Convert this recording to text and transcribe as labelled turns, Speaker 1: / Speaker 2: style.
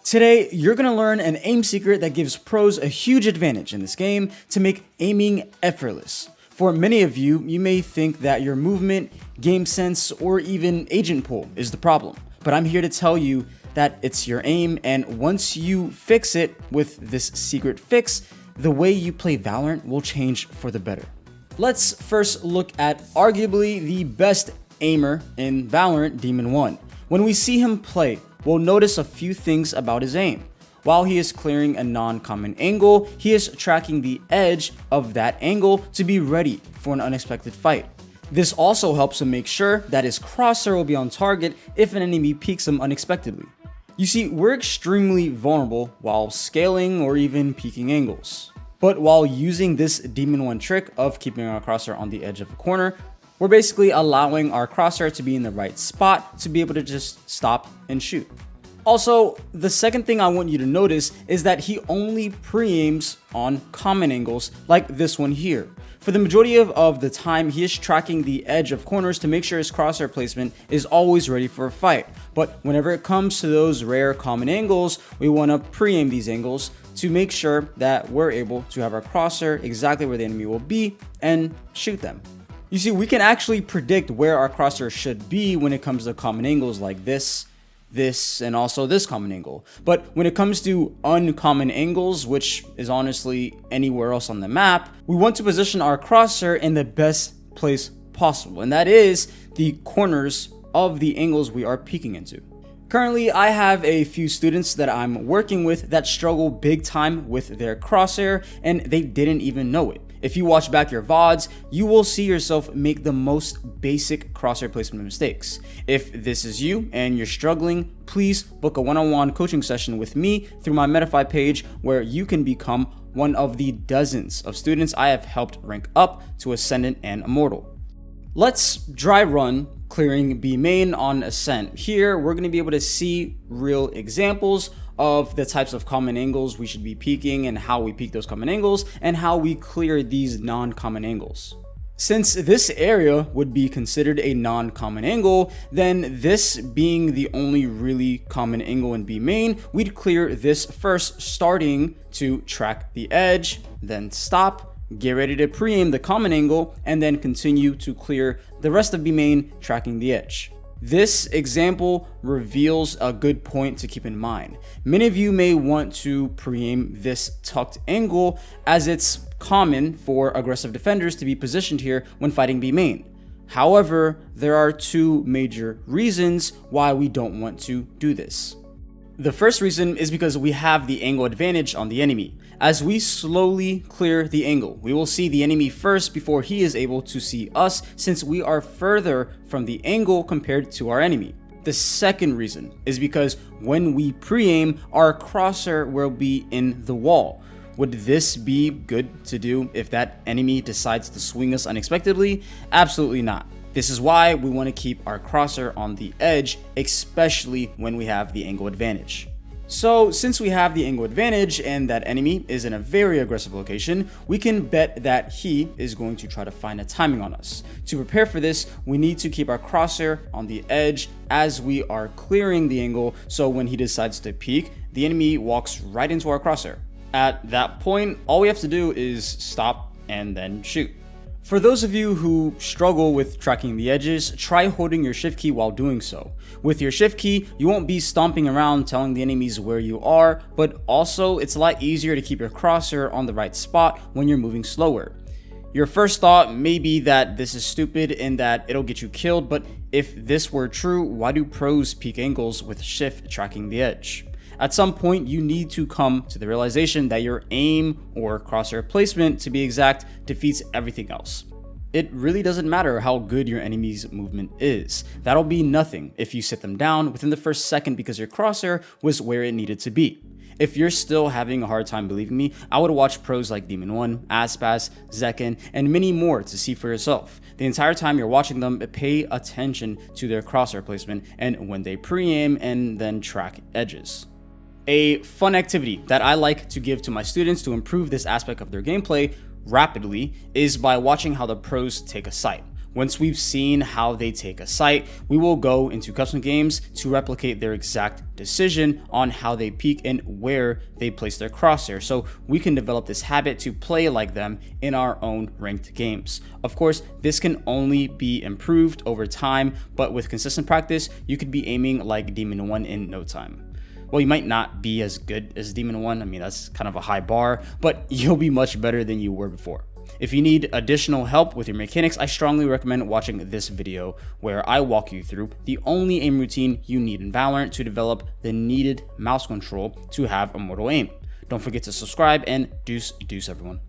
Speaker 1: Today, you're going to learn an aim secret that gives pros a huge advantage in this game to make aiming effortless. For many of you, you may think that your movement, game sense, or even agent pull is the problem. But I'm here to tell you that it's your aim, and once you fix it with this secret fix, the way you play Valorant will change for the better. Let's first look at arguably the best aimer in Valorant, Demon 1. When we see him play, we'll notice a few things about his aim. While he is clearing a non-common angle, he is tracking the edge of that angle to be ready for an unexpected fight. This also helps him make sure that his crosshair will be on target if an enemy peeks him unexpectedly. You see, we're extremely vulnerable while scaling or even peeking angles. But while using this Demon 1 trick of keeping our crosshair on the edge of a corner, we're basically allowing our crosshair to be in the right spot to be able to just stop and shoot. Also, the second thing I want you to notice is that he only pre-aims on common angles like this one here. For the majority of the time, he is tracking the edge of corners to make sure his crosshair placement is always ready for a fight. But whenever it comes to those rare common angles, we want to pre-aim these angles to make sure that we're able to have our crosshair exactly where the enemy will be and shoot them. You see, we can actually predict where our crosshair should be when it comes to common angles like this, and also this common angle. But when it comes to uncommon angles, which is honestly anywhere else on the map, we want to position our crosshair in the best place possible, and that is the corners of the angles we are peeking into. Currently, I have a few students that I'm working with that struggle big time with their crosshair, and they didn't even know it. If you watch back your VODs, you will see yourself make the most basic crosshair placement mistakes. If this is you and you're struggling, please book a one-on-one coaching session with me through my Medify page, where you can become one of the dozens of students I have helped rank up to Ascendant and Immortal. Let's dry run clearing B main on Ascent. Here, we're going to be able to see real examples of the types of common angles we should be peeking and how we peek those common angles and how we clear these non-common angles. Since this area would be considered a non-common angle, then this being the only really common angle in B main, we'd clear this first, starting to track the edge, then stop, get ready to pre-aim the common angle, and then continue to clear the rest of B main, tracking the edge. This example reveals a good point to keep in mind. Many of you may want to pre-aim this tucked angle, as it's common for aggressive defenders to be positioned here when fighting B main. However, there are two major reasons why we don't want to do this. The first reason is because we have the angle advantage on the enemy. As we slowly clear the angle, we will see the enemy first before he is able to see us, since we are further from the angle compared to our enemy. The second reason is because when we pre-aim, our crosshair will be in the wall. Would this be good to do if that enemy decides to swing us unexpectedly? Absolutely not. This is why we want to keep our crosshair on the edge, especially when we have the angle advantage. So since we have the angle advantage and that enemy is in a very aggressive location, we can bet that he is going to try to find a timing on us. To prepare for this, we need to keep our crosshair on the edge as we are clearing the angle, so when he decides to peek, the enemy walks right into our crosshair. At that point, all we have to do is stop and then shoot. For those of you who struggle with tracking the edges, try holding your shift key while doing so. With your shift key, you won't be stomping around telling the enemies where you are, but also it's a lot easier to keep your crosshair on the right spot when you're moving slower. Your first thought may be that this is stupid and that it'll get you killed, but if this were true, why do pros peek angles with shift tracking the edge? At some point, you need to come to the realization that your aim, or crosshair placement to be exact, defeats everything else. It really doesn't matter how good your enemy's movement is. That'll be nothing if you sit them down within the first second because your crosshair was where it needed to be. If you're still having a hard time believing me, I would watch pros like Demon 1, Aspas, Zekin, and many more to see for yourself. The entire time you're watching them, pay attention to their crosshair placement and when they pre-aim and then track edges. A fun activity that I like to give to my students to improve this aspect of their gameplay rapidly is by watching how the pros take a site. Once we've seen how they take a sight, we will go into custom games to replicate their exact decision on how they peek and where they place their crosshair, so we can develop this habit to play like them in our own ranked games. Of course, this can only be improved over time, but with consistent practice, you could be aiming like Demon 1 in no time. Well, you might not be as good as Demon 1, I mean that's kind of a high bar, but you'll be much better than you were before. If you need additional help with your mechanics, I strongly recommend watching this video where I walk you through the only aim routine you need in Valorant to develop the needed mouse control to have Immortal aim. Don't forget to subscribe, and deuce everyone.